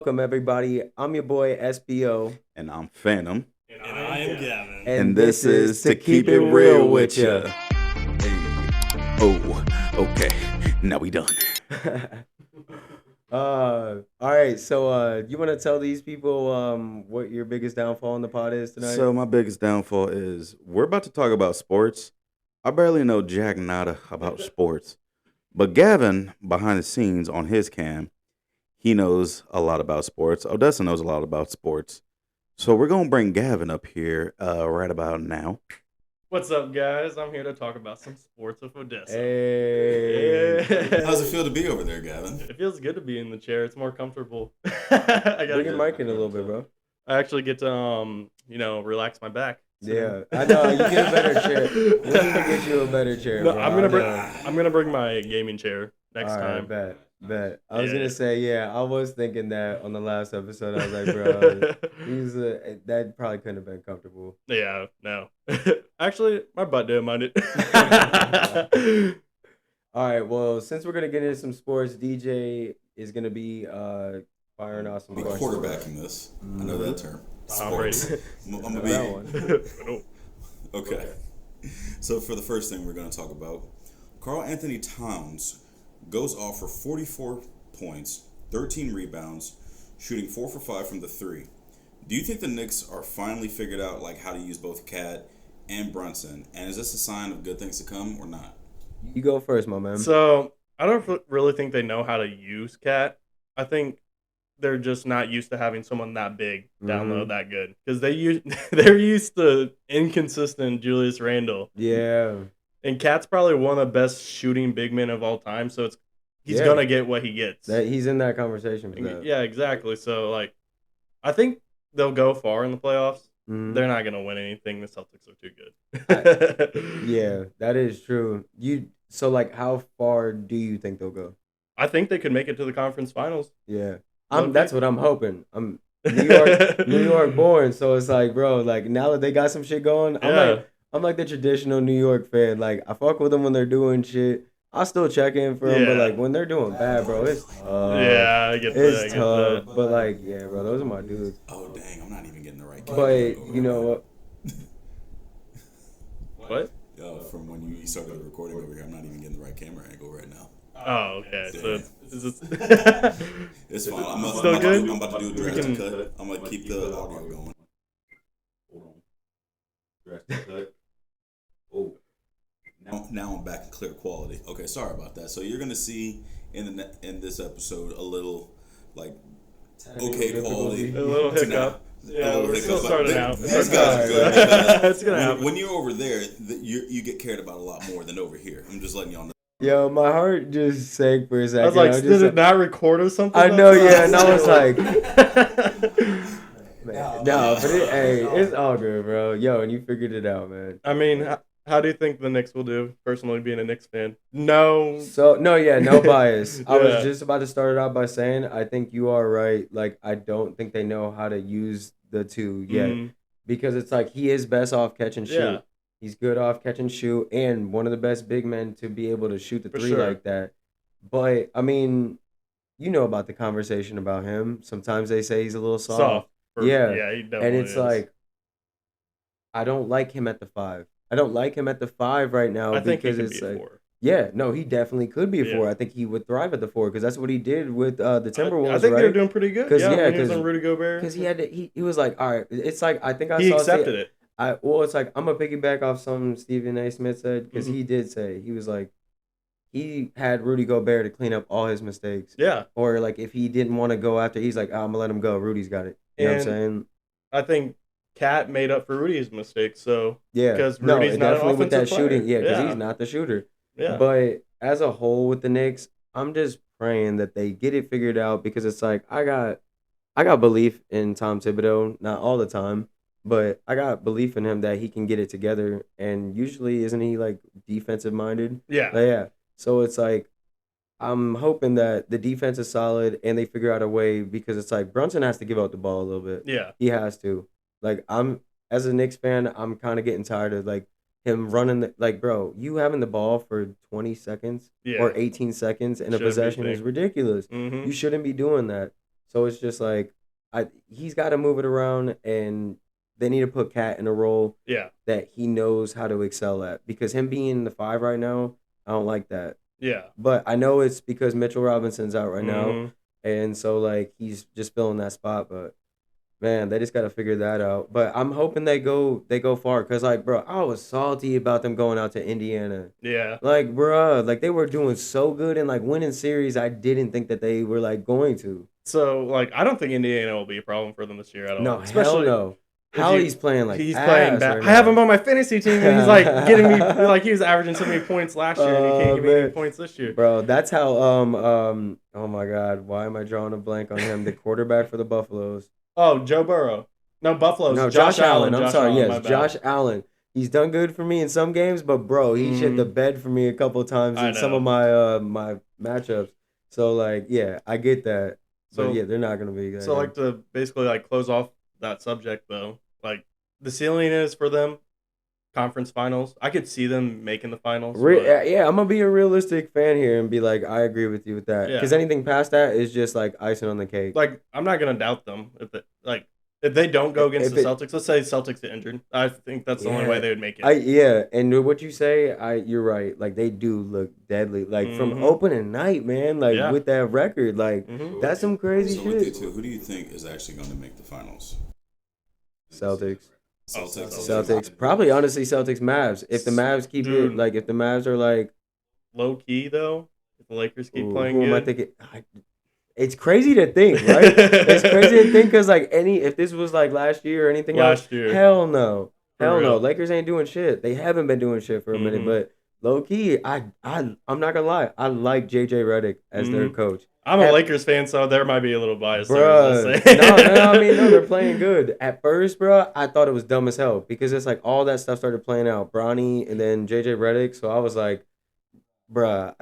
Welcome, everybody. I'm your boy SBO, And I'm Phantom. And I am Gavin. And this is To Keep It Real With Ya. Oh, okay. Now we done. All right. So, you want to tell these people what your biggest downfall in the pod is tonight? So my biggest downfall is we're about to talk about sports. I barely know jack nada about sports. But Gavin, behind the scenes on his cam, he knows a lot about sports. Odessa knows a lot about sports. So we're going to bring Gavin up here right about now. What's up, guys? I'm here to talk about some sports with Odessa. Hey. Yeah. How's it feel to be over there, Gavin? It feels good to be in the chair. It's more comfortable. Bring your mic in a little bit, bro. I actually get to relax my back. So. Yeah, I know. You get a better chair. We need to get you a better chair. No, bro. I'm gonna bring my gaming chair next All right, time. Bet. I was Yeah. gonna say, yeah, I was thinking that on the last episode. I was like, bro, that probably couldn't have been comfortable. Yeah, no. Actually, my butt didn't mind it. All right, well, since we're gonna get into some sports, DJ is gonna be firing off some Be questions. quarterbacking this. I know that term. Tom Brady. Sports. I'm gonna That be one. okay. So for the first thing we're gonna talk about, Karl Anthony Towns goes off for 44 points, 13 rebounds, shooting 4 for 5 from the three. Do you think the Knicks are finally figured out like how to use both Cat and Brunson? And is this a sign of good things to come or not? You go first, my man. So I don't really think they know how to use Cat. I think they're just not used to having someone that big down low that good because they're used to inconsistent Julius Randle. Yeah. And Cat's probably one of the best shooting big men of all time, so he's Yeah. gonna get what he gets. He's in that conversation for that. Yeah, exactly. So I think they'll go far in the playoffs. Mhm. They're not gonna win anything. The Celtics are too good. Yeah, that is true. So how far do you think they'll go? I think they could make it to the conference finals. Yeah. Okay. That's what I'm hoping. I'm New York born, so it's like, bro, now that they got some shit going, I'm like the traditional New York fan. Like, I fuck with them when they're doing shit. I'll still check in for them, Yeah. but when they're doing bad, bro, it's tough. Yeah, I get that. I It's get tough. that. But yeah, bro, those are my dudes. Oh dang, I'm not even getting the right. But you know what? What? From when you started the recording over here, I'm not even getting the right camera angle right now. Oh, okay. So is this? It's fine. I'm Still good? I'm about to do a We drastic can- cut. I'm gonna keep the audio going. Oh. Now I'm back in clear quality. Okay, sorry about that. So you're gonna see in this episode a little okay quality. A little to now. hiccup. Yeah, little we're hiccup, still but starting out. These guys are good. because It's gonna happen. when you're over there, you get cared about a lot more than over here. I'm just letting y'all know. Yo, my heart just sank for a second. I was like, just did it not record or something? I know, yeah, and I was like, man, no, but it's all good, bro. Yo, and you figured it out, man. I mean, how do you think the Knicks will do? Personally, being a Knicks fan, no. So no bias. I was Yeah. just about to start it out by saying I think you are right. I don't think they know how to use the two yet Mhm. because it's he is best off catch and shoot. Yeah. He's good off catch and shoot, and one of the best big men to be able to shoot the For three sure. like that. But I mean, you know about the conversation about him. Sometimes they say he's a little soft. Yeah. Yeah, he definitely And it's is. I don't like him at the 5. I don't like him at the 5 right now I think he because could it's be a 4. yeah, no, he definitely could be a Yeah. 4. I think he would thrive at the 4 because that's what he did with the Timberwolves, I think right? they're doing pretty good. 'Cause, Yeah, yeah, when he was 'cause- on Rudy Gobert. Because he was like, all right, it's I think I He saw accepted it. it's I'm gonna piggyback off something Stephen A. Smith said because Mhm. he did say he was like he had Rudy Gobert to clean up all his mistakes, Yeah, or if he didn't want to go after, he's like, I'm gonna let him go. Rudy's got it. You know what I'm And- saying? I think Cat made up for Rudy's mistakes. So Yeah, because no, Rudy's not an definitely with that offensive player. shooting. Yeah, because Yeah. he's not the shooter. yeah, But as a whole with the Knicks, I'm just praying that they get it figured out because it's I got belief in Tom Thibodeau, not all the time, but I got belief in him that he can get it together. And usually, isn't he defensive minded? yeah. Yeah. So it's I'm hoping that the defense is solid and they figure out a way because it's Brunson has to give out the ball a little bit. Yeah. He has to. As a Knicks fan, I'm kind of getting tired of him running bro, you having the ball for 20 seconds Yeah. or 18 seconds in a Shouldn't be possession thing. is ridiculous. Mm-hmm. You shouldn't be doing that. So it's just like he's got to move it around, and they need to put Cat in a role Yeah. that he knows how to excel at. Because him being the 5 right now, I don't like that. Yeah. But I know it's because Mitchell Robinson's out right now, Mhm. and so like he's just filling that spot. But man, they just got to figure that out. But I'm hoping they go far, because like, bro, I was salty about them going out to Indiana. Yeah. Like, bruh, like they were doing so good and like winning series. I didn't think that they were like going to. So like, I don't think Indiana will be a problem for them this year at all. No, hell Especially no. if Hallie's playing like he's ass playing bad. right I have now. him on my fantasy team, and he's like getting me like he was averaging so many points last year, and he can't give me any man. points this year. Bro, that's how oh my God, why am I drawing a blank on him? The quarterback for the Buffaloes. Oh, Joe Burrow. No, Buffalo's. No, Josh Allen. I'm Josh sorry. Allen, my Yes, bad. Josh Allen. He's done good for me in some games, but bro, he shit the bed for me a couple times I in some know. of my my matchups. So like, yeah, I get that. So- But yeah, they're not gonna be good. So like to basically like close off that subject though, like the ceiling is for them conference finals. I could see them making the finals. but- yeah, I'm gonna be a realistic fan here and be like, I agree with you with that. Yeah. Because anything past that is just like icing on the cake. like I'm not gonna doubt them if they don't go against If the it- Celtics. Let's say Celtics get injured. I think that's the only Yeah. way they would make it. Yeah, and what you say, you're right. Like they do look deadly. Like from Mhm. opening night, man. Like Yeah. with that record, like Mhm. that's some crazy So with you shit. two, who do you think is actually going to make the finals? Celtics. Celtics. Probably honestly Celtics Mavs. If the Mavs keep Dude. it, like if the Mavs are like, Low key though, if the Lakers keep ooh, playing who am I good. thinking? It's crazy to think, right? It's crazy to think because like if this was like last year or anything else, Last year. hell no, For hell no. real. Lakers ain't doing shit. They haven't been doing shit for a minute, Mhm. but low key, I'm not gonna lie, I like JJ Redick as their Mhm. coach. I'm a At- Lakers fan, so there might be a little bias there. Bruh, Let's say. I mean, no, they're playing good. At first, bruh, I thought it was dumb as hell because it's like all that stuff started playing out. Bronny and then JJ Redick. So I was like, bruh,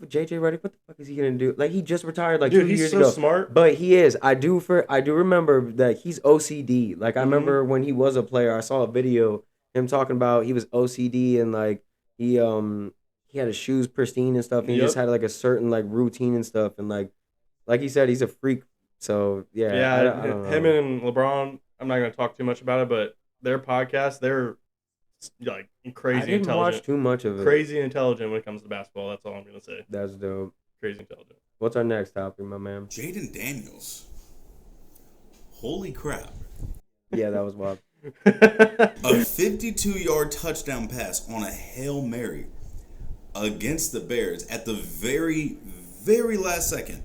JJ Redick, what the fuck is he gonna do? Like he just retired like Dude, 2 he's years so ago. smart. But he is. I do remember that he's OCD. Like I Mhm. remember when he was a player, I saw a video him talking about he was OCD and like he had his shoes pristine and stuff. And he Yep. just had like a certain like routine and stuff. And like he said, he's a freak. So yeah, Yeah, I don't know. him and LeBron. I'm not gonna talk too much about it, but their podcast, they're like I crazy didn't watch intelligent, too much of it. crazy intelligent when it comes to basketball. That's all I'm gonna say. That's dope. Crazy intelligent. What's our next topic, my man? Jaden Daniels. Holy crap. Yeah, that was wild. A 52-yard touchdown pass on a Hail Mary against the Bears at the very, very last second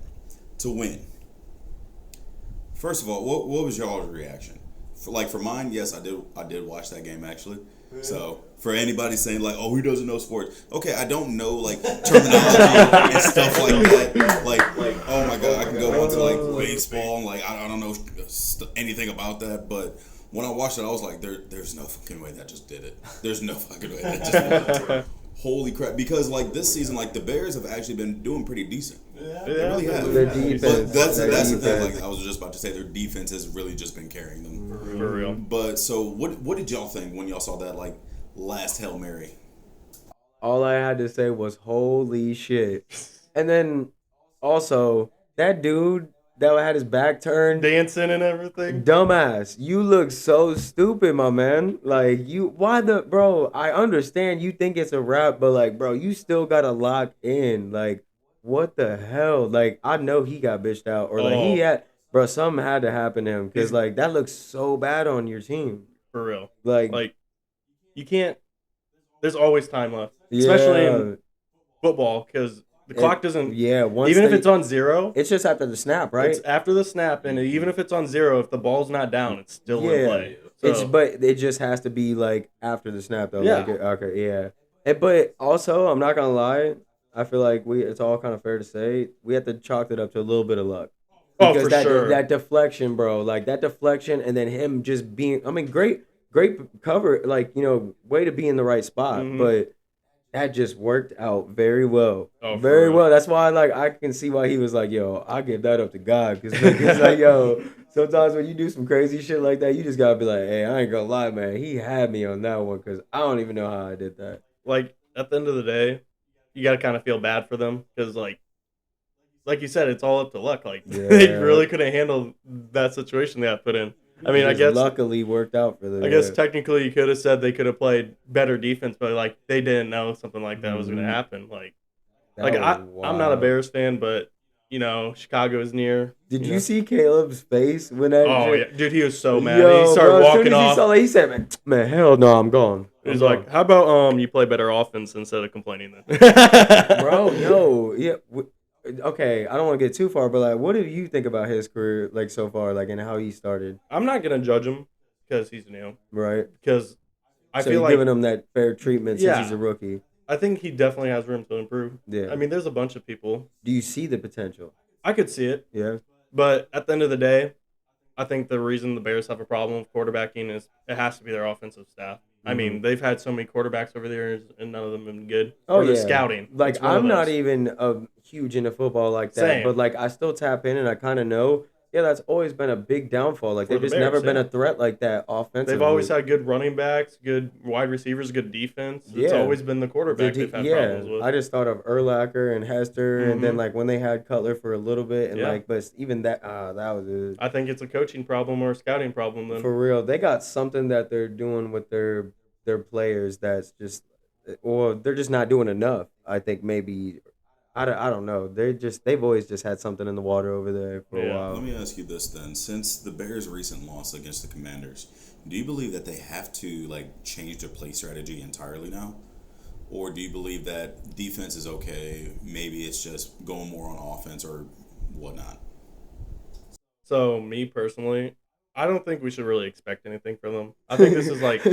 to win. First of all, what was y'all's reaction? For mine, yes, I did watch that game actually. So for anybody saying like, oh, he doesn't know sports, okay, I don't know like terminology and stuff like that. Like, oh my god, I can go into like baseball and like I don't know anything about that. But when I watched it, I was like, there's no fucking way that just did it. There's no fucking way that just did it. Holy crap! Because like this season, like the Bears have actually been doing pretty decent. They really have. Their defense. But that's their the thing. defense. Like I was just about to say, their defense has really just been carrying them. For real. But so, what did y'all think when y'all saw that like last Hail Mary? All I had to say was holy shit. And then also that dude that had his back turned, Dancing and everything. dumbass. You look so stupid, my man. Like bro, I understand you think it's a wrap, but like, bro, you still gotta lock in. Like, what the hell? Like, I know he got bitched out or like he Oh. had, bro, something had to happen to him because like that looks so bad on your team. For real. Like, Like you can't. There's always time left, especially in football, because the clock doesn't. Yeah, once Even if they- it's on zero, it's just after the snap, right? it's after the snap, and even if it's on zero, if the ball's not down, it's still in play. So, But it just has to be like after the snap though. Yeah. Like, okay, yeah. But also, I'm not gonna lie. I feel like it's all kind of fair to say we have to chalk it up to a little bit of luck. Oh, Because for that sure. that deflection, bro, like that deflection, and then him just being. I mean, great cover, like way to be in the right spot, Mhm. but that just worked out very well. Oh, for Very real. well. That's why I can see why he was like, yo, I give that up to God. Because like, yo, sometimes when you do some crazy shit like that, you just got to be like, hey, I ain't going to lie, man. He had me on that one because I don't even know how I did that. like at the end of the day, you got to kind of feel bad for them because, like like you said, it's all up to luck. Like Yeah. they really couldn't handle that situation they got put in. I mean, It I just guess luckily worked out for them. I guess technically you could have said they could have played better defense, but like they didn't know something like that was going to Mhm. happen. Like That was I'm not a wild. Bears fan, but you know Chicago is near. Did you know. see Caleb's face when that? Oh shit- yeah, dude, he was so mad. Yo, He started bro, as soon walking as he off. saw that, he said, "Man, hell no, I'm gone." He was I'm like, gone." "How about you play better offense instead of complaining then?" "Bro, yo, yeah." Okay, I don't want to get too far, but like, what do you think about his career, like so far, like, and how he started? I'm not gonna judge him because he's new. Right. Because I So feel you're like giving him that fair treatment since Yeah. he's a rookie. I think he definitely has room to improve. Yeah. I mean, there's a bunch of people. Do you see the potential? I could see it, Yeah. but at the end of the day, I think the reason the Bears have a problem with quarterbacking is it has to be their offensive staff. I mean, they've had so many quarterbacks over there, and none of them have been good. Oh, Or the yeah. scouting. Like It's one of I'm not those. even huge into football like that, Same. but like I still tap in and I kind of know. Yeah, that's always been a big downfall. Like For they've the just never Bears, been yeah. a threat like that offensively. They've always had good running backs, good wide receivers, good defense. It's Yeah. always been the quarterback they've had problems with. I just thought of Urlacher and Hester, and then Mhm. like when they had Cutler for a little bit, and Yeah. like, but even that, that was it. I think it's a coaching problem or a scouting problem then. For real. They got something that they're doing with their players that's just, or they're just not doing enough. I think maybe, I don't know. They've always just had something in the water over there for a Yeah. while. Let me ask you this then: since the Bears' recent loss against the Commanders, do you believe that they have to like change their play strategy entirely now, or do you believe that defense is okay? Maybe it's just going more on offense or whatnot. So me personally, I don't think we should really expect anything from them. I think this is like I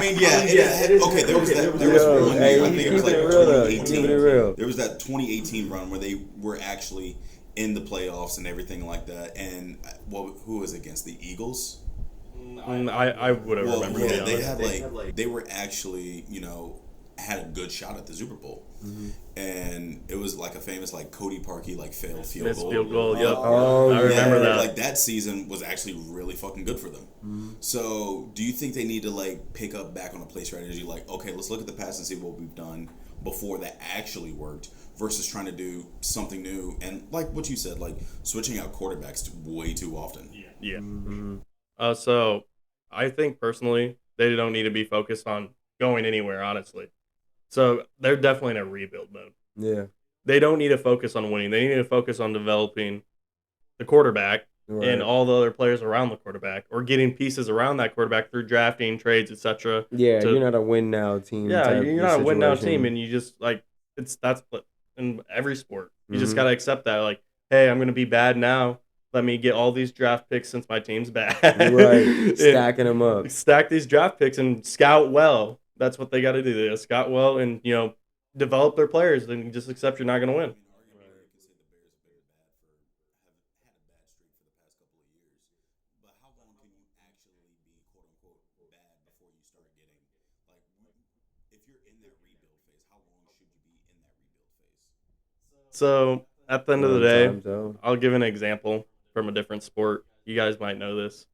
mean, yeah, okay. There was that. There was Yo, one hey, year. I he's think it was like keeping it real though. He's 2018. keeping it real. There was that 2018 run where they were actually in the playoffs and everything like that. And who was it against the Eagles? I would have Well, remembered. yeah, to be they honest. had they were actually had a good shot at the Super Bowl, and it was like a famous like Cody Parkey like failed field Missed goal. field goal. Yep. Oh, I remember yeah. that. Like that season was actually really fucking good for them. So, do you think they need to like pick up back on a play strategy? Like, okay, let's look at the past and see what we've done before that actually worked, versus trying to do something new and like what you said, like switching out quarterbacks way too often. Yeah. Mhm. So I think personally they don't need to be focused on going anywhere. Honestly, so they're definitely in a rebuild mode. Yeah. They don't need to focus on winning. They need to focus on developing the quarterback Right. and all the other players around the quarterback, or getting pieces around that quarterback through drafting, trades, etc. Yeah, to- you're not a win now team. Yeah, type you're not a win now situation. team, and you just like that's in every sport. You just Mhm. gotta accept that. Like, hey, I'm gonna be bad now. Let me get all these draft picks since my team's bad. Right, And stacking them up. stack these draft picks and scout well. That's what they got to do. They gotta scout well and develop their players. Then just accept you're not gonna win. So at the end of the day, Time zone. I'll give an example from a different sport. You guys might know this.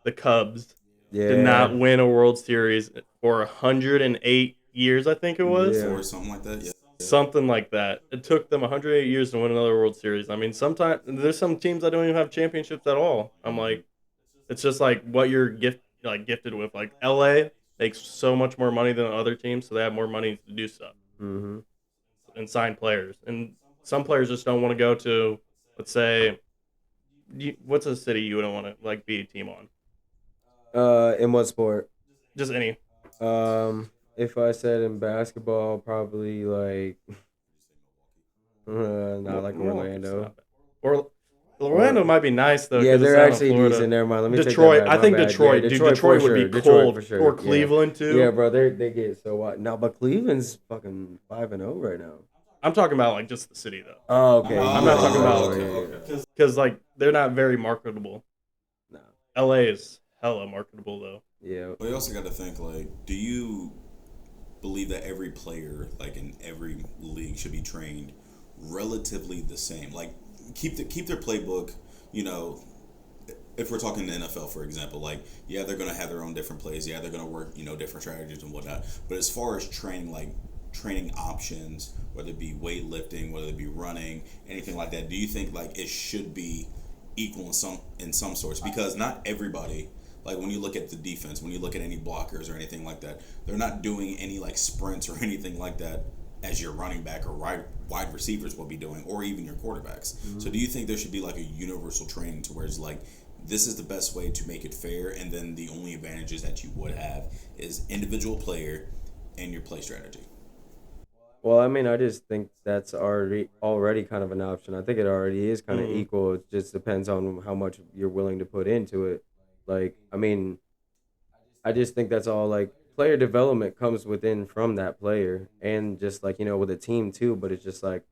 The Cubs Yeah. did not win a World Series for 108 years, I think it was. Yeah. Or something like that. Yeah. Something like that. It took them 108 years to win another World Series. I mean, sometimes there's some teams that don't even have championships at all. I'm like, it's just like what you're gifted with. Like LA makes so much more money than other teams, so they have more money to do stuff Mm-hmm. and sign players. And some players just don't want to go to, let's say, what's a city you wouldn't want to like be a team on? In what sport? Just any. If I said in basketball, probably like, not like Orlando. Or Orlando might be nice though. Yeah, 'cause it's they're down in actually Florida. decent. Never mind. Let me Detroit. Take that I back. think My bad. Detroit. Yeah, Dude, for Detroit would be sure. cold. for sure. Or Yeah. Cleveland too. Yeah, bro. They get so what? No, but Cleveland's fucking 5-0 right now. I'm talking about like just the city though, Oh, okay. I'm not talking about- okay. because like they're not very marketable. No. LA is hella marketable though. Yeah. Well, you also got to think like, do you believe that every player, like in every league, should be trained relatively the same? Like, keep their playbook. If we're talking the NFL, for example, like, yeah, they're gonna have their own different plays. Yeah, they're gonna work, different strategies and whatnot. But as far as training, like training options, whether it be weightlifting, whether it be running, anything like that? Do you think like it should be equal in some sorts? Because not everybody, like when you look at the defense, when you look at any blockers or anything like that, they're not doing any like sprints or anything like that as your running back or wide receivers will be doing, or even your quarterbacks. So do you think there should be like a universal training to where it's like, this is the best way to make it fair, and then the only advantages that you would have is individual player and your play strategy? Well, I mean, I just think that's already kind of an option. I think it already is kind of equal. It just depends on how much you're willing to put into it. Like, I mean, I just think that's all like player development comes within from that player, and just like with a team too. But it's just like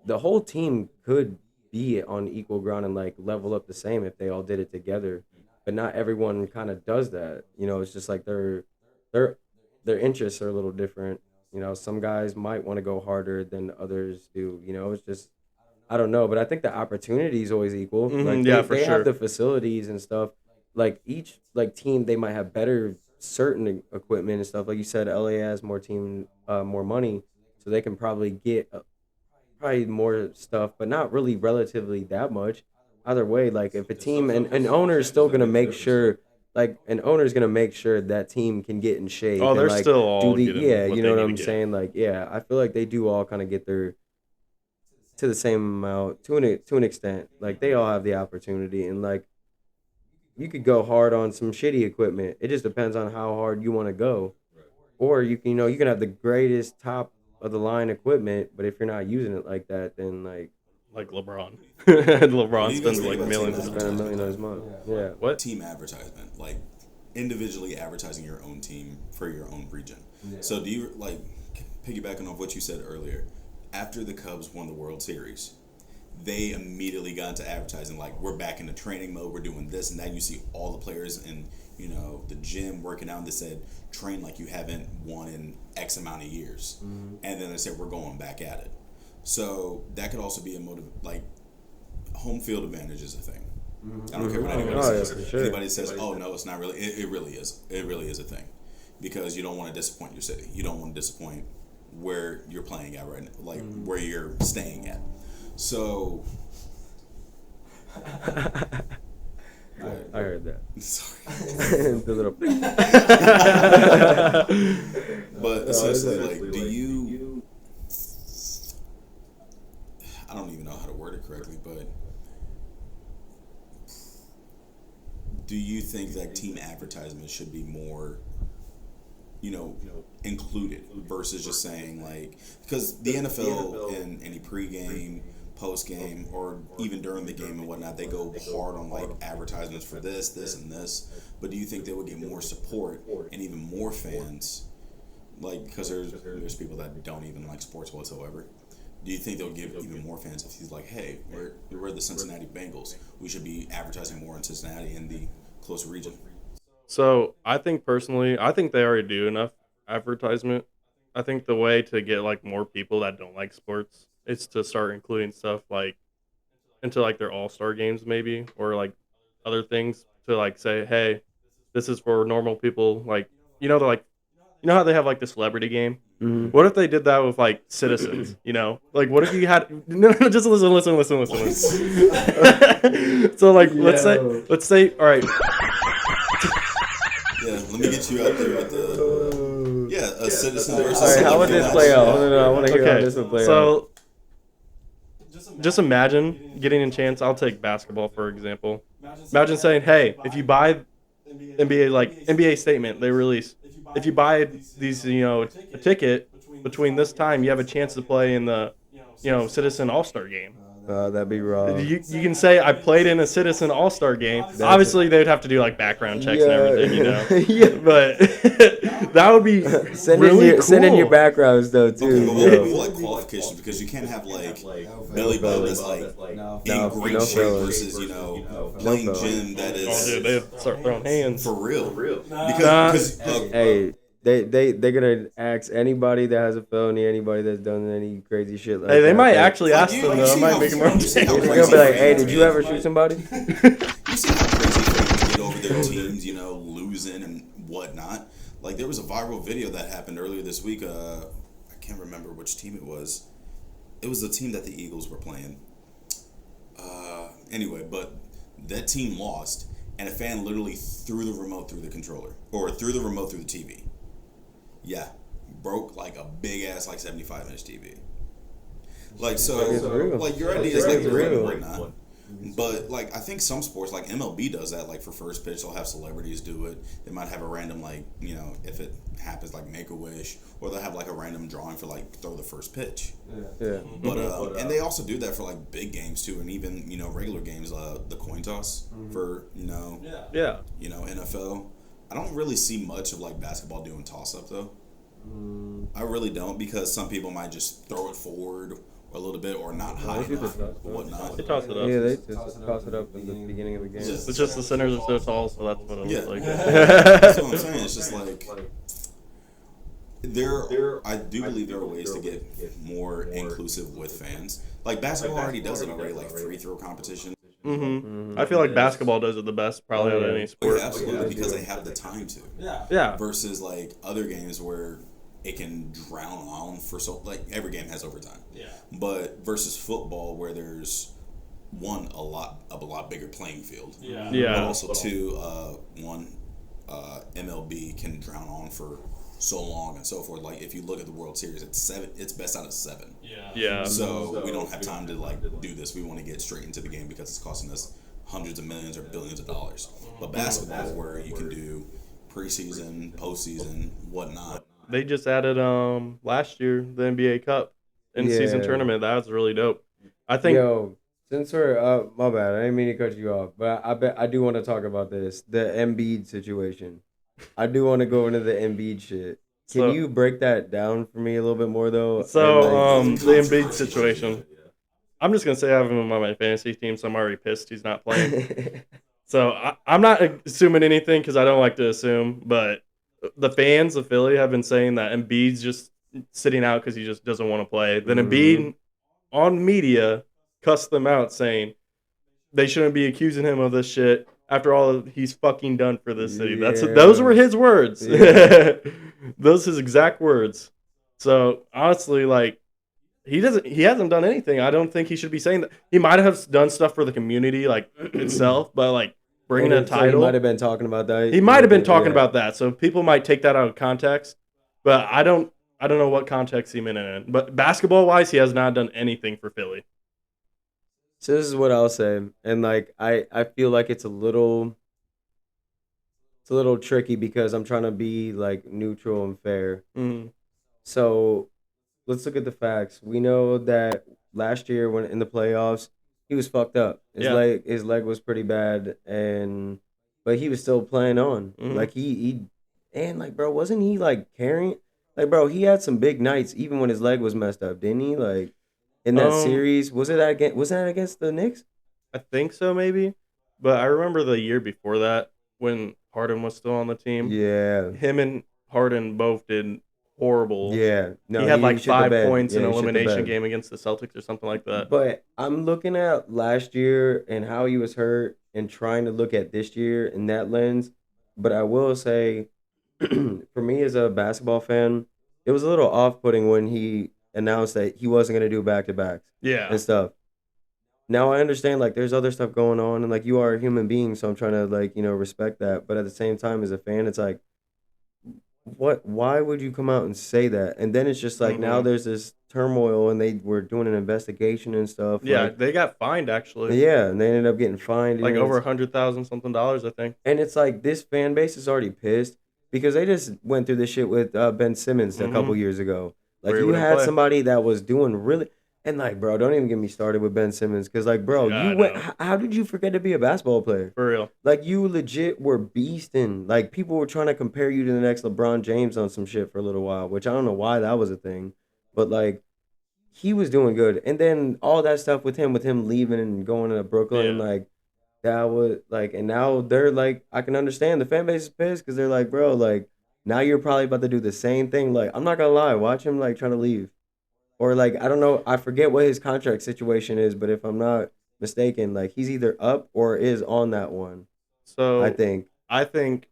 the whole team could be on equal ground and like level up the same if they all did it together. But not everyone kind of does that. It's just like their interests are a little different. Some guys might want to go harder than others do. It's just I don't know, but I think the opportunity is always equal. Like they have the facilities and stuff. Like each like team, they might have better certain equipment and stuff. Like you said, LA has more money, so they can probably get probably more stuff, but not really relatively that much. Either way, like if a team and an owner is still gonna make sure. Like an owner's gonna make sure that team can get in shape. Oh, they're and, like, still all you know what I'm get. saying? Like, yeah, I feel like they do all kind of get their to the same amount to an extent. Like they all have the opportunity, and like you could go hard on some shitty equipment. It just depends on how hard you want to go. Or you can you can have the greatest top of the line equipment, but if you're not using it like that, then like LeBron. LeBron spends think like about millions. team spend $1 million a month. Yeah. What? Team advertisement, like individually advertising your own team for your own region. So do you like piggybacking off what you said earlier? After the Cubs won the World Series, they immediately got into advertising like, we're back in the training mode, we're doing this and that. You see all the players in the gym working out, and they said train like you haven't won in X amount of years. And then they said we're going back at it. So that could also be a motive. Like home field advantage is a thing. I don't care what anybody says. Yeah, for sure. Anybody says, "Oh no, it's not really." It really is. It really is a thing, because you don't want to disappoint your city. You don't want to disappoint where you're playing at right now, like where you're staying at. So, I heard that. sorry, The little. but essentially, like, do you? I don't even know how to word it correctly, but do you think that team advertisement should be more, included versus just saying like, because the NFL in any pregame, postgame, or even during the game and whatnot, they go hard on like advertisements for this, and this. But do you think they would get more support and even more fans, like because there's people that don't even like sports whatsoever? Do you think they'll give even more fans if he's like, hey, we're the Cincinnati Bengals. We should be advertising more in Cincinnati in the closer region? So I think personally, they already do enough advertisement. I think the way to get like more people that don't like sports is to start including stuff like into like their all-star games maybe, or like other things to like say, hey, this is for normal people. Like, they're like, how they have like the celebrity game? What if they did that with like citizens? Like what if you had no, just listen. So like let's say all right. Yeah, let me get you out there with the a citizen versus. All right, how would this play out? I want to hear how this would play out. So just imagine getting a chance. I'll take basketball for example. Imagine saying, hey, if you buy NBA statement they release, if you buy these a ticket between this time, you have a chance to play in the Citizen All-Star game. That'd be wrong. You can say I played in a Citizen All-Star game. Obviously, they'd have to do like background checks and everything, Yeah. But that would be really cool. Send in your backgrounds though too. Okay, but what would be like qualifications? Because you can't have like Billy Bob that's like in great shape versus playing gym that is. Oh, dude, they'd start throwing hands for real. Because hey. They're gonna ask anybody that has a felony, anybody that's done any crazy shit like that. Hey, they might actually ask them though. It might make it more They're gonna be like, hey, did you ever shoot somebody? You see how crazy fans get over their teams, losing and whatnot. Like there was a viral video that happened earlier this week. I can't remember which team it was. It was the team that the Eagles were playing. Anyway, but that team lost, and a fan literally threw the remote through the controller or threw the remote through the TV. Yeah, broke like a big ass like 75-inch TV. Like It's real. like your idea is like It's great and real. whatnot. But like I think some sports like MLB does that. Like for first pitch, they'll have celebrities do it. They might have a random like if it happens like Make a Wish, or they'll have like a random drawing for like throw the first pitch. Yeah. But and they also do that for like big games too, and even regular games. The coin toss for Yeah. NFL. I don't really see much of like basketball doing toss up though. I really don't, because some people might just throw it forward a little bit or not high do enough the or toss. whatnot. They toss it up. Yeah, they just toss it up at the beginning of the game. Just- It's just the centers are so tall, so that's what it Yeah, looks like. that's what I'm saying. It's just like I do believe there are ways to get more inclusive with fans. Like basketball already does it already, like free throw competition. I feel like basketball does it the best, probably out of any Oh, sport. yeah, absolutely, because they have the time to. Yeah. Versus like other games where it can drown on for like every game has overtime. Yeah. But versus football where there's a lot bigger playing field. Yeah. But also two, MLB can drown on for so long and so forth. Like if you look at the World Series, it's best out of 7. Yeah. So we don't have time to like do this. We want to get straight into the game because it's costing us hundreds of millions or billions of dollars. But basketball, where you can do preseason, postseason, whatnot. They just added last year the NBA Cup in season Yeah. tournament. That was really dope. I think Yo, since we're my bad, I didn't mean to cut you off, but I do want to talk about this, the Embiid situation. I do want to go into the Embiid shit. Can So- you break that down for me a little bit more though? so. And, The Embiid situation. I'm just gonna say I have him on my fantasy team, so I'm already pissed he's not playing. So I'm not assuming anything because I don't like to assume, but the fans of Philly have been saying that Embiid's just sitting out because he just doesn't want to play. Then Embiid on media cussed them out, saying they shouldn't be accusing him of this shit after all he's fucking done for this city. Those were his words. Yeah. Those his exact words. So honestly, like he hasn't done anything. I don't think he should be saying that. He might have done stuff for the community like itself, but like bringing a So he title. might have been talking about that. He might have been talking Yeah. about that, so people might take that out of context. But I don't know what context he meant it in. But basketball wise, he has not done anything for Philly. So this is what I'll say, and like I feel like it's a little tricky because I'm trying to be like neutral and fair. Mm. So let's look at the facts. We know that last year when in the playoffs, he was fucked up. His leg was pretty bad, but he was still playing on. Mhm. Like he and like bro, wasn't he like carrying? Like bro, he had some big nights even when his leg was messed up, didn't he? Like in that series, was that against the Knicks? I think so, maybe. But I remember the year before that when Harden was still on the team. Yeah, Him and Harden both did horrible. yeah. No, he had like shit the 5 bed. points in Yeah, an he shit the elimination bed. game against the Celtics or something like that. But I'm looking at last year and how he was hurt and trying to look at this year in that lens. But I will say, for me as a basketball fan, it was a little off-putting when he announced that he wasn't going to do back-to-backs Yeah. and stuff. Now I understand like there's other stuff going on and like you are a human being, so I'm trying to like, respect that. But at the same time as a fan, it's like why would you come out and say that? And then it's just like now Mhm. there's this turmoil and they were doing an investigation and stuff. Yeah, like, they got fined actually. yeah, and they ended up getting fined. Like and over it's- $100,000 something, I think. And it's like this fan base is already pissed because they just went through this shit with Ben Simmons a couple years ago. Like Where he you wouldn't had play. somebody that was doing really, and like bro, don't even get me started with Ben Simmons because like bro, Yeah, I you went. know. How did you forget to be a basketball player? For real. Like you legit were beasting. Like people were trying to compare you to the next LeBron James on some shit for a little while, which I don't know why that was a thing, but like he was doing good. And then all that stuff with him leaving and going to Brooklyn, Yeah. like that was like, and now they're like, I can understand the fan base is pissed because they're like, bro, like now you're probably about to do the same thing. Like I'm not gonna lie, watch him like trying to leave, or like I don't know, I forget what his contract situation is, but if I'm not mistaken, like he's either up or is on that one. So I think. I think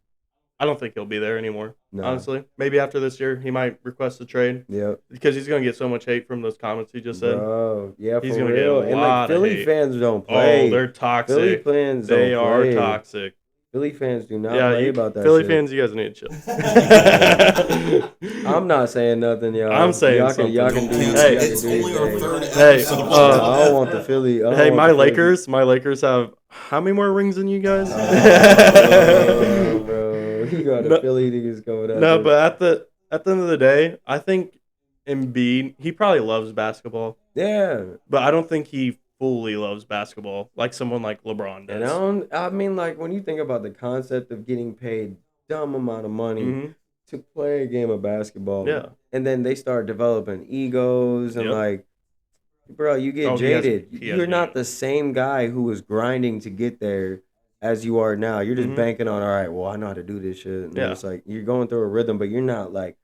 I don't think he'll be there anymore. No. Honestly, maybe after this year he might request a trade Yep. because he's gonna get so much hate from those comments he just said. Bro, yeah, He's for gonna get a real. And like lot of Philly hate. fans don't play. Oh, they're Philly toxic. fans They don't are play. toxic. Philly fans do not Yeah, play about that Philly shit. fans, you guys need to chill. I'm not saying nothing, y'all. I'm saying y'all something. Y'all can Don't do, cancel. Hey. y'all can It's do only your our thing. third Hey, episode. I don't want the Philly. I don't Hey, want my the Philly- Lakers have how many more rings than you guys? Bro, you got the No. Philly niggas coming out. No, there. but at the end of the day, I think Embiid, he probably loves basketball, yeah. but I don't think he fully loves basketball like someone like LeBron And does. I mean, like, when you think about the concept of getting paid dumb amount of money Mhm. to play a game of basketball, Yeah. and then they start developing egos and Yep. like, bro, you get Oh, he has- jaded. he has You're not jaded. the same guy who was grinding to get there as you are now. You're just Mhm. banking on, all right, well, I know how to do this shit. And Yeah. it's like you're going through a rhythm, but you're not like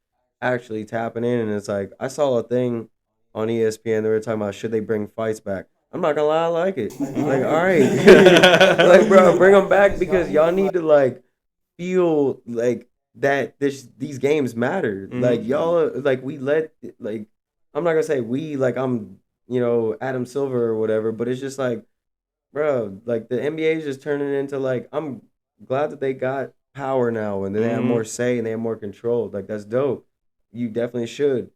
actually tapping in. And it's like I saw a thing on ESPN. They were talking about should they bring fights back. I'm not gonna lie, I like it. Like, all right, like, bro, bring them back because y'all need to like feel like that these games matter. Mhm. Like y'all, like we let like I'm not gonna say we like I'm Adam Silver or whatever, but it's just like, bro, like the NBA is just turning into like I'm glad that they got power now and they have Mhm. more say and they have more control. Like that's dope. You definitely should.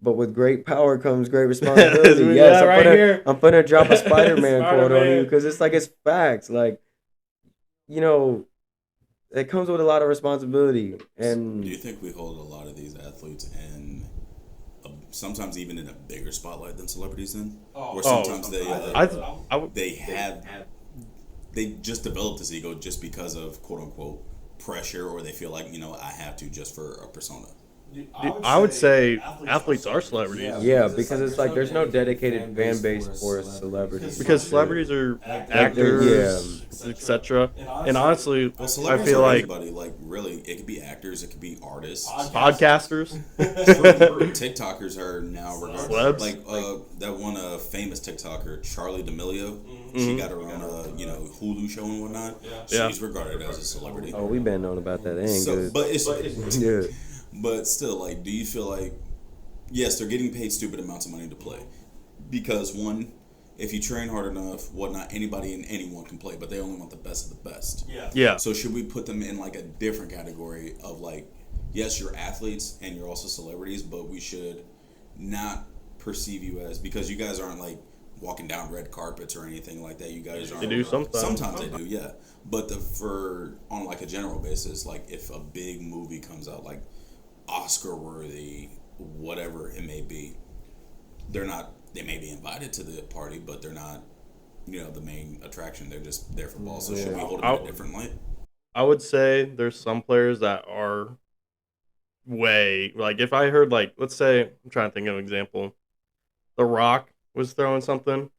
But with great power comes great responsibility. Yeah, Yes, right here. I'm gonna drop a Spider-Man quote on Spider-Man. you because it's like it's facts. Like, it comes with a lot of responsibility. And Do you think we hold a lot of these athletes in, sometimes even in a bigger spotlight than celebrities? Then, or sometimes they just develop this ego just because of quote unquote pressure, or they feel like I have to just for a persona. I would say athletes are celebrities. yeah, because it's like there's no dedicated fan base for celebrities. Because celebrities are actors, etc. And honestly, Well, I celebrities feel are like anybody. Like really, it could be actors, it could be artists. podcasters. TikTokers are now regarded Celebs? like that one famous TikToker, Charlie D'Amelio. She got her own Hulu show and whatnot. Yeah. She's regarded as a celebrity. Oh, we've been known about that. They ain't So, good. but it's Yeah. but still, like, do you feel like yes, they're getting paid stupid amounts of money to play because one, if you train hard enough, whatnot, anybody and anyone can play, but they only want the best of the best. Yeah. So should we put them in like a different category of like, yes, you're athletes and you're also celebrities, but we should not perceive you as, because you guys aren't like walking down red carpets or anything like that. You guys aren't. They do sometimes. Sometimes they do, yeah. But for on like a general basis, like if a big movie comes out, like Oscar worthy, whatever it may be, they're not. They may be invited to the party, but they're not. The main attraction. They're just there for ball. So should we hold them in a different light? I would say there's some players that are way like if I heard like let's say I'm trying to think of an example. The Rock was throwing something.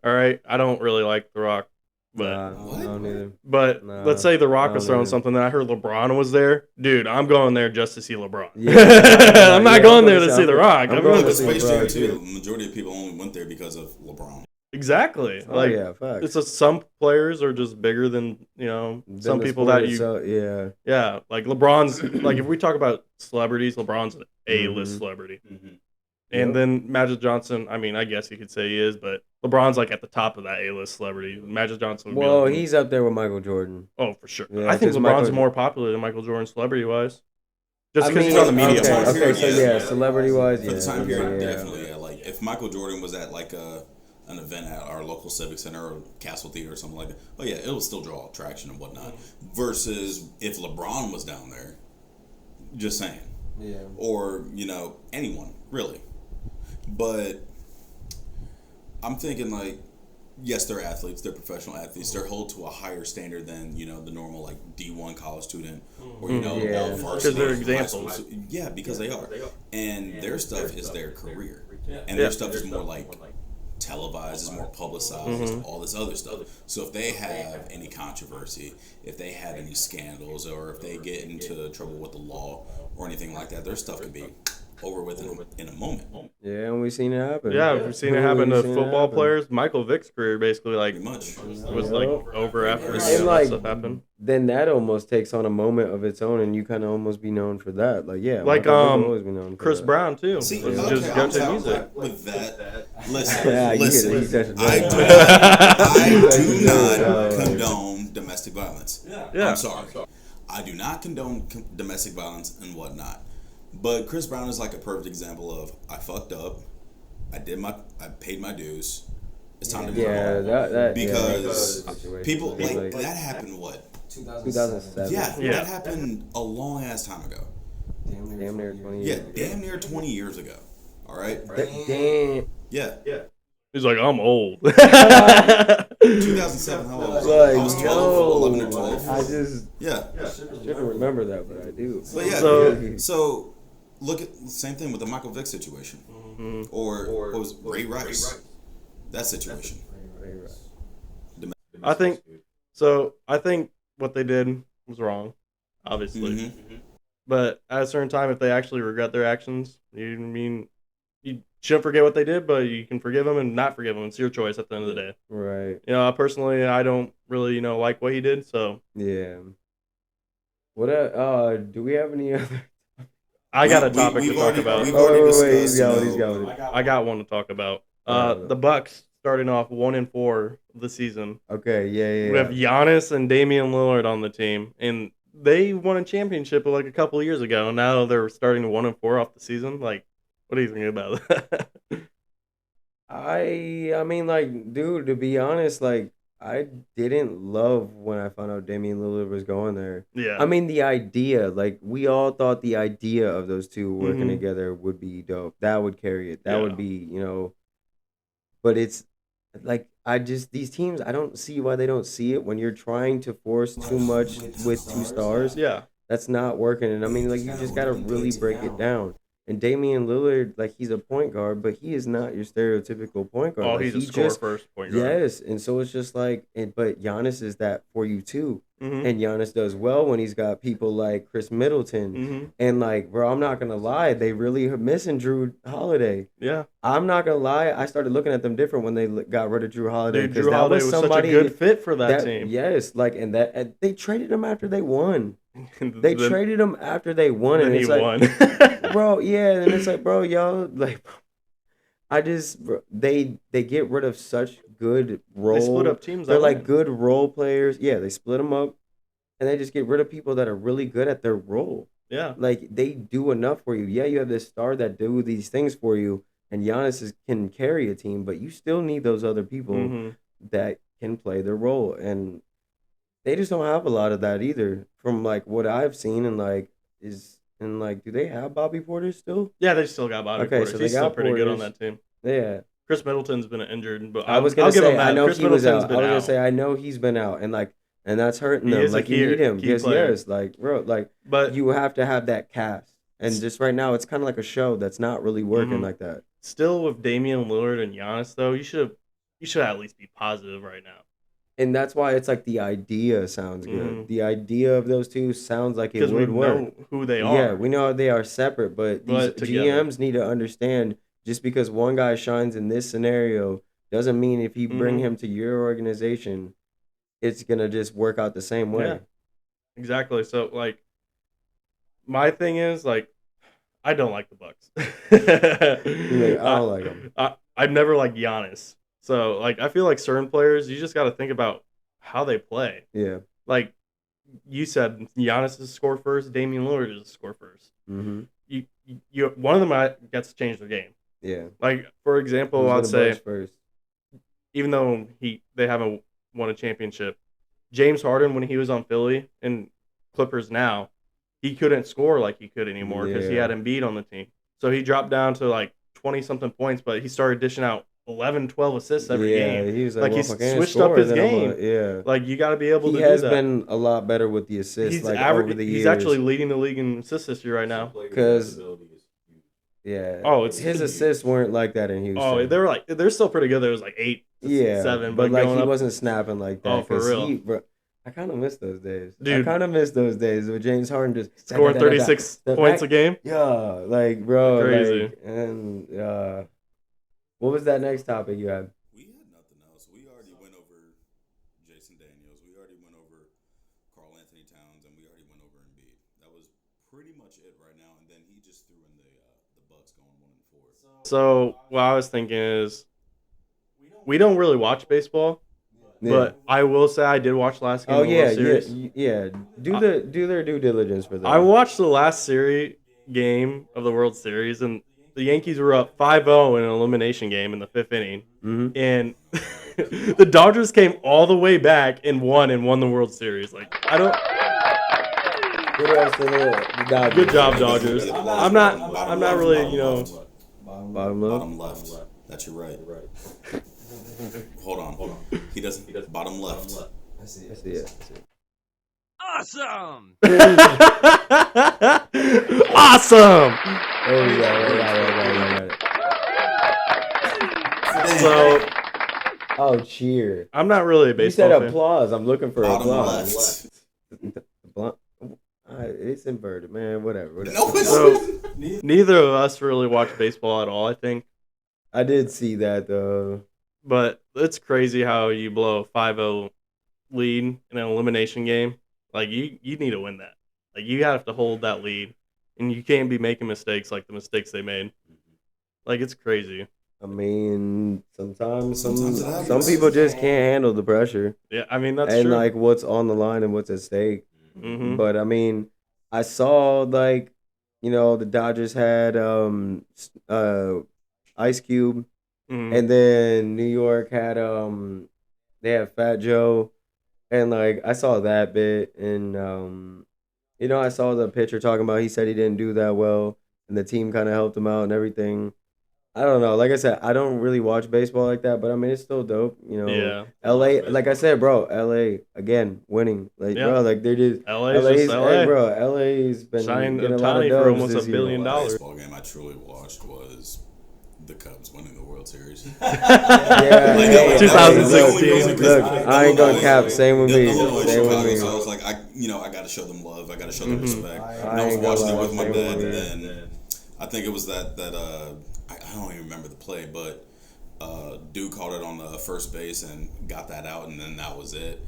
All right, I don't really like The Rock, but Nah, I don't either. But let's say The Rock was I don't throwing either. something, and I heard LeBron was there. Dude, I'm going there just to see LeBron. Yeah. I'm not Yeah, going I'm there gonna to say see The I'm Rock. going I'm to going But see Space LeBron, Jam too. too. The majority of people only went there because of LeBron. exactly. Oh Like yeah, facts. it's just some players are just bigger than Then some the people sport that you itself, yeah. yeah like LeBron's like if we talk about celebrities, LeBron's an A-list Mhm. celebrity. Mm-hmm. And Yep. then Magic Johnson, I mean, I guess you could say he is, but LeBron's like at the top of that A-list celebrity. Magic Johnson would Well, be like, he's up there with Michael Jordan. oh, for sure. Yeah, I think 'cause LeBron's Michael- more popular than Michael Jordan celebrity-wise. Just I because he's mean, on the media. okay, more. okay. so yeah, celebrity-wise, For yeah. the time okay, period, yeah. definitely, yeah. Like if Michael Jordan was at like an event at our local civic center or Castle Theater or something like that, oh yeah, it will still draw attraction and whatnot. Versus if LeBron was down there, just saying, Yeah. or anyone really. But I'm thinking like, yes, they're athletes, they're professional athletes, they're held to a higher standard than the normal like D1 college student or Yeah. varsity Because they're high examples. school. Yeah, because they are, and their stuff is their career, and Yeah. their stuff is more like televised, is more publicized, all this other stuff. So if they have any controversy, if they have any scandals, or if they get into trouble with the law or anything like that, their stuff could be over with in a moment. Yeah, and we've seen it happen. Yeah, we've seen it happen to We've seen it football happen. players. Michael Vick's career basically like Pretty much. was like over after And, that like, stuff happened. Then that almost takes on a moment of its own, and you kind of almost be known for that. Like, yeah, Like, Michael Vick will always be known for Chris that. Brown too. See, Was okay, just I'm go to sorry, music. with that. Listen, Yeah, you listen. get it. You touched it. I do not Yeah. condone domestic violence. Yeah. I'm sorry. I do not condone domestic violence and whatnot. But Chris Brown is like a perfect example of I fucked up. I paid my dues. It's time to move Yeah, on. that Because situation. people Like, that happened what? 2007. Yeah, Yeah. that happened a long ass time ago. Damn near 20 years. Yeah, damn near 20 years ago. All right. Damn. Yeah. He's like, I'm old. 2007. How old was I? Like, I was 12, 11 or 12. I just Yeah. shouldn't remember that, but I do. But yeah, So- so look at the same thing with the Michael Vick situation, or what was Ray Rice, that situation. I think so. I think what they did was wrong, obviously. Mhm. But at a certain time, if they actually regret their actions, you shouldn't forget what they did, but you can forgive them and not forgive them. It's your choice at the end of the day. Right. Personally, I don't really, like what he did. So Yeah. What? Do we have any other? I got a We- topic to we've talk already- about. we've already Wait, discussed, he's got it. I got one to talk about. Alright. The Bucks starting off 1-4 the season. Okay. Yeah. We have Giannis and Damian Lillard on the team, and they won a championship like a couple of years ago. And now they're starting 1-4 off the season. Like, what do you think about that? I mean, like, dude, to be honest, like, I didn't love when I found out Damian Lillard was going there. Yeah. I mean, the idea, like, we all thought the idea of those two working Mhm. together would be dope. That would carry it. That Yeah. would be, but it's like, these teams, I don't see why they don't see it when you're trying to force too much with two stars. yeah. That's not working. And I mean, like, you just got to really break it down. And Damian Lillard, like, he's a point guard, but he is not your stereotypical point guard. Oh, Like, he's a he score just- first point guard. Yes, and so it's just like, but Giannis is that for you too, Mhm. and Giannis does well when he's got people like Chris Middleton, Mhm. and like, bro, I'm not gonna lie, they really are missing Drew Holiday. Yeah. I'm not gonna lie, I started looking at them different when they got rid of Drew Holiday. Dude, 'cause Drew that Holiday was such a good fit for that team. Yes, like, and they traded him after they won. And They then- traded him after they won, then and he it's like, won. bro, yeah, and it's like, bro, y'all, like, they get rid of such good role. They split up teams. They're that like win. good role players. Yeah, they split them up, and they just get rid of people that are really good at their role. Yeah. Like, they do enough for you. Yeah, you have this star that do these things for you, and can carry a team, but you still need those other people Mhm. that can play their role, and they just don't have a lot of that either. From like what I've seen, and like do they have Bobby Porter still? Yeah, they still got Bobby Okay, Portis. so they He's still got pretty good on Portis. that team. Yeah. Chris Middleton's been injured, but I was I'll gonna give him say that. I know Chris he was Middleton's out. I been was gonna out. say I know he's been out, and that's hurting He them. is a Like, you key- need him. key Yes, player. yes. Like, bro, like, But you have to have that cast. And just right now, it's kind of like a show that's not really working Mhm. like that. still with Damian Lillard and Giannis, though, you should at least be positive right now. And that's why it's like the idea sounds good. Mhm. The idea of those two sounds like it Because we would work. know who they are. Yeah, we know they are separate, but these But together. GMs need to understand just because one guy shines in this scenario doesn't mean if you bring Mhm. him to your organization, it's gonna just work out the same way. Yeah. Exactly. So, like, my thing is, like, I don't like the Bucks. Like, I don't like 'em. I've never liked Giannis. So, like, I feel like certain players, you just got to think about how they play. Yeah. Like you said, Giannis is score first, Damian Lillard is score first. Mm-hmm. You one of them gets to change the game. Yeah. Like, for example, Who's I'd gonna say, budge first. even though they haven't won a championship, James Harden, when he was on Philly and Clippers now, he couldn't score like he could anymore because he Yeah. had Embiid on the team. So he dropped down to like 20-something points, but he started dishing out 11, 12 assists every game. He was Like, well, he's if I can't switched up score, his then I'm game. yeah. Like, you got to be able He to has do that. been a lot better with the assists, He's like average. over the years. He's actually leading the league in assists this year right now. 'Cause- yeah. Oh, it's his assists weren't like that in Houston. Oh, they're still pretty good. There was like 8, yeah, 7, but like going he up. wasn't snapping like that. Oh, for 'cause real? I kind of miss those days. I Dude. kind of miss those days with James Harden just Scoring 36 points a game. Yeah, like bro, Crazy. like, and what was that next topic you had? We had nothing else. We already went over Jason Daniels. We already went over Karl Anthony Towns, and we already went over Embiid. That was pretty much it right now. And then he just threw in the Bucks going 1-4. So what I was thinking is, we don't really watch baseball, but I will say I did watch last game. Oh of the yeah, World Series. yeah. Do their due diligence for that. I watched the last series game of the World Series, and the Yankees were up 5-0 in an elimination game in the 5th inning, and the Dodgers came all the way back and won the World Series. Like I don't. the Dodgers. Good job, Dodgers. I'm not really, Bottom left. Bottom left. That's your right. Hold on. He doesn't. Bottom left. I see it. Awesome! Awesome. There we go. Right. So Oh, cheer. I'm not really a You baseball said fan. applause. I'm looking for Bottom applause. left. It's inverted, man. Whatever. No, it's So neither of us really watch baseball at all, I think. I did see that though. But it's crazy how you blow a 5-0 lead in an elimination game. Like you need to win that. Like you have to hold that lead, and you can't be making mistakes like the mistakes they made. Like it's crazy. I mean, sometimes Sometimes it some happens. people just can't handle the pressure Yeah, I mean that's and true. like what's on the line and what's at stake. Mhm. But I mean, I saw like, the Dodgers had Ice Cube, Mhm. and then New York had they had Fat Joe, and like I saw that bit, and I saw the pitcher talking about he said he didn't do that well, and the team kind of helped him out and everything. I don't know. Like I said, I don't really watch baseball like that, but I mean it's still dope. Yeah. LA, like I said, bro, LA again winning. Like Yeah. bro, like they're just LA's just LA. Hey, bro, LA's been Signed getting a lot of Ohtani dubs for almost this $1 year. billion. The last baseball game I truly watched was the Cubs winning the World Series. Yeah, Like, hey, that 2016. was the only reason, Look, I ain't gonna cap. Same with me. They're Illinois, Same with Chicago, me. so I was like, I gotta show them love. I gotta show them Mhm. respect. I And I was ain't gonna watching it lie, with my same dad, with and me. then I think it was that I don't even remember the play, but dude caught it on the first base and got that out, and then that was it.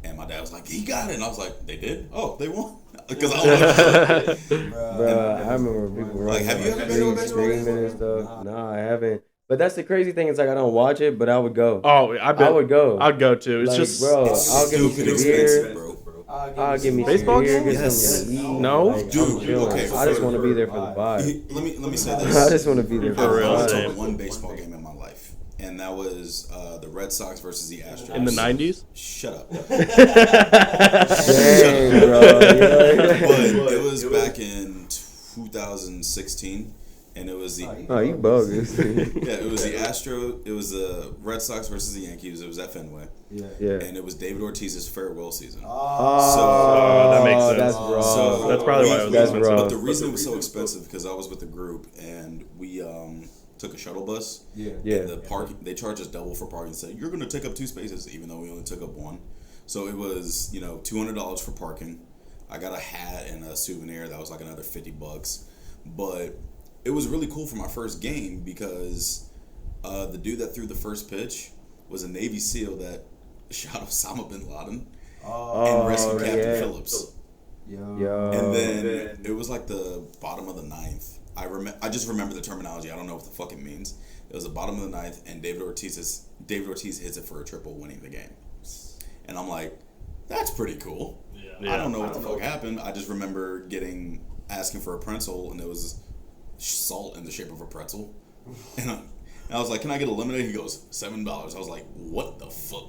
And my dad was like, he got it, and I was like, they did? Oh, they won? Because I don't know. Bro, I remember people Like, running have you on ever the been to a street baseball game? screaming and stuff. Nah, I haven't. But that's the crazy thing. It's like I don't watch it, but I would go. Oh, I would go. I'd go too. It's Like, just bro, It's I'll give me stupid some beer. expensive, bro. I'll give me Baseball some beer, game? get Yes. something to eat. No? Like, Dude, I'm chilling. okay, I just want to be there for the vibe. Let me say I this. just want to be there for For the real, I've same. been to one baseball game in my life, and that was the Red Sox versus the Astros. in the 90s. Shut up. Dang, bro. But it was back in 2016, and it was the Oh, you bogus. it was the Red Sox versus the Yankees. It was at Fenway, Yeah. and it was David Ortiz's farewell season. Oh, that makes sense. That's wrong. So That's probably why it was That's expensive. wrong. But the reason it was so expensive because I was with the group and we took a shuttle bus. Yeah. And the parking, they charged us double for parking. Said you're going to take up 2 spaces, even though we only took up 1. So it was $200 for parking. I got a hat and a souvenir that was like another $50. But it was really cool for my first game because the dude that threw the first pitch was a Navy SEAL that shot Osama bin Laden and rescued Captain yeah. Phillips. Yo, And then it was like the bottom of the 9th. I just remember the terminology. I don't know what the fuck it means. It was the bottom of the 9th, and David Ortiz hits it for a triple, winning the game. And I'm like, that's pretty cool. Yeah. I don't know what the fuck happened. I just remember asking for a pretzel, and it was salt in the shape of a pretzel. And I was like, can I get a lemonade? He goes, $7. I was like, what the fuck?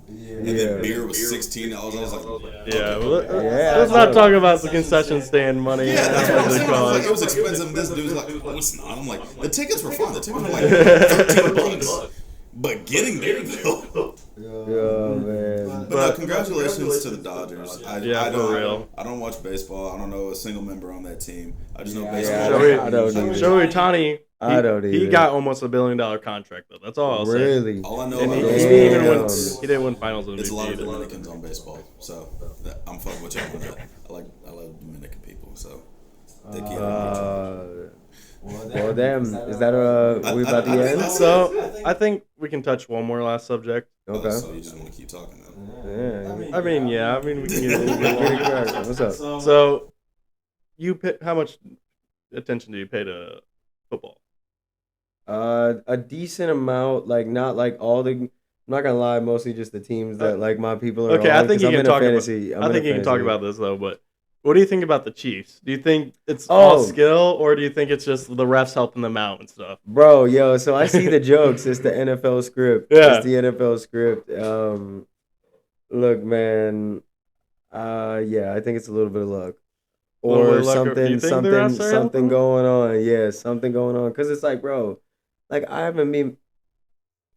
And then beer was $16. I was like, Yeah, well, Yeah, let's not talk about the concession stand money. yeah, that's what I'm saying. I was like, it was cost. expensive. This dude's like, oh, it's not. I'm like, the tickets were fine. The tickets were like $13. But getting there, though. Yo, man. But no, congratulations to the Dodgers. Yeah, for real. I don't watch baseball. I don't know a single member on that team. I just know Yeah, baseball. I don't either. Shohei Ohtani, I don't he either. got almost $1 billion contract though. That's all I'll say. Really? All I know And about he baseball didn't even win. Damn. He didn't win Finals it's a lot of MVP. Dominicans on baseball. So I'm fucking with y'all on that. I love Dominican people. So they keep Well, damn. Is that we about to end? So I think we can touch one more last subject. Okay. So you just want to keep talking now. Yeah. I mean, we can get into it. What's up? So, how much attention do you pay to football? A decent amount, like not like all the. I'm not gonna lie, mostly just the teams that like my people are. Okay, on, I think 'cause you I'm can in a talk fantasy. about. I'm I in think a you can talk fantasy. about this though, but what do you think about the Chiefs? Do you think it's all skill, or do you think it's just the refs helping them out and stuff? Bro, yo, so I see the jokes. It's the NFL script. Yeah. It's the NFL script. Look, man. Yeah, I think it's a little bit of luck. Little bit Or of luck, or- do you think the refs are something helping? going on. Yeah, something going on. Cause it's like, bro, like I haven't been.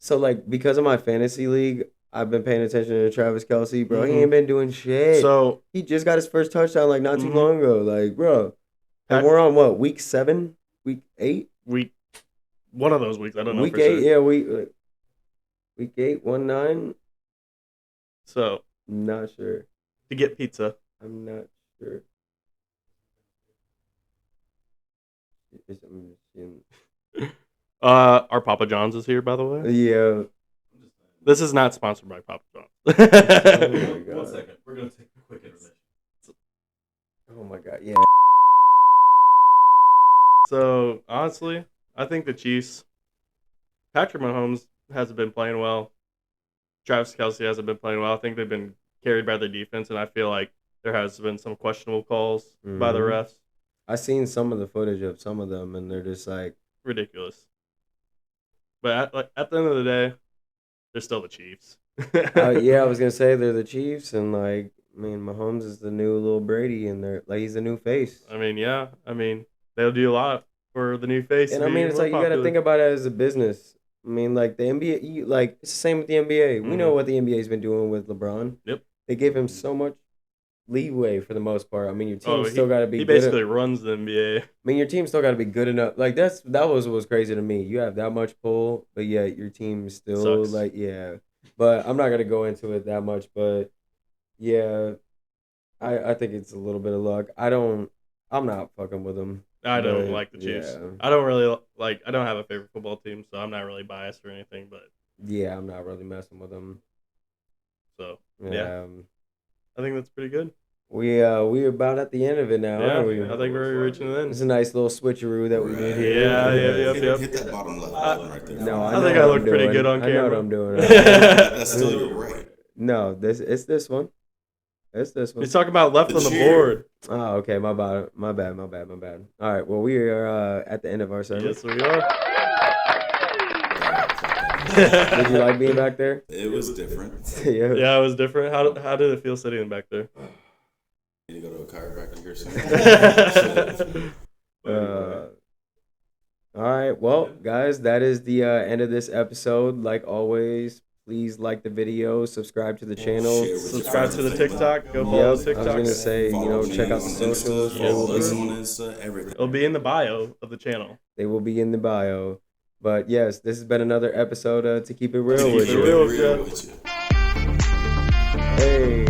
So like because of my fantasy league, I've been paying attention to Travis Kelce, bro. He Mhm. ain't been doing shit. So He just got his first touchdown like not too Mhm. long ago. Like, bro. And Pat- we're on what, week 7? Week 8? one of those weeks, I don't know Week for 8, sure. yeah, week 8, 1-9. So Not sure. to get pizza, I'm not sure. our Papa John's is here, by the way. Yeah. This is not sponsored by Papa John's. Oh my god. 1 second, we're gonna take a quick intermission. Oh my god. Yeah. So honestly, I think the Chiefs. Patrick Mahomes hasn't been playing well. Travis Kelce hasn't been playing well. I think they've been carried by their defense, and I feel like there has been some questionable calls by the Mhm. refs. I seen some of the footage of some of them, and they're just like, Ridiculous. But at the end of the day, they're still the Chiefs. yeah, I was gonna say they're the Chiefs, and like, I mean, Mahomes is the new little Brady, and they're like, he's the new face. I mean, yeah. I mean, they'll do a lot for the new face. And to I be mean, it's more like you gotta popular. think about it as a business. I mean, like the NBA, like it's the same with the NBA. We know what the NBA's been doing with LeBron. Yep. They give him so much leeway for the most part. I mean, your team Oh, still got to be. He good basically runs the NBA. I mean, your team still got to be good enough. Like that was what was crazy to me. You have that much pull, but yeah, your team still Sucks. like yeah. But I'm not gonna go into it that much. But yeah, I think it's a little bit of luck. I'm not fucking with them. I don't But, like the Chiefs. yeah. I don't really like. I don't have a favorite football team, so I'm not really biased or anything. But Yeah, I'm not really messing with them. so Yeah. I think that's pretty good. We're about at the end of it now, Yeah, aren't we? I think we're reaching the It's end. a nice little switcheroo that we did here. Yeah, yep. Hit that bottom left button right there. No, I know think what I I'm look pretty doing. good on I know what camera. I'm doing. That's still your right. No, it's this one. It's this one. He's talking about left The on the cheer. board. Oh, okay. My bad. All right. Well, we are at the end of our service. Yes, we are. Did you like being back there? It was different. Yeah. Yeah, it was different. How did it feel sitting back there? Need to go to a chiropractor here soon. All right. Well, guys, that is the end of this episode. Like always, please like the video, subscribe to the channel. Share with your Subscribe to the friends and family. TikTok. Go follow the Yep, I was gonna TikTok. say, Follow me check out the on socials. Insta, They will follow us be- on Insta, everything. It'll be in the bio of the channel. They will be in the bio. But yes, this has been another episode to keep it real Keep with it you. real, real yeah. with you. Hey.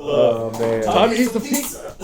Oh man. Time to eat the pizza.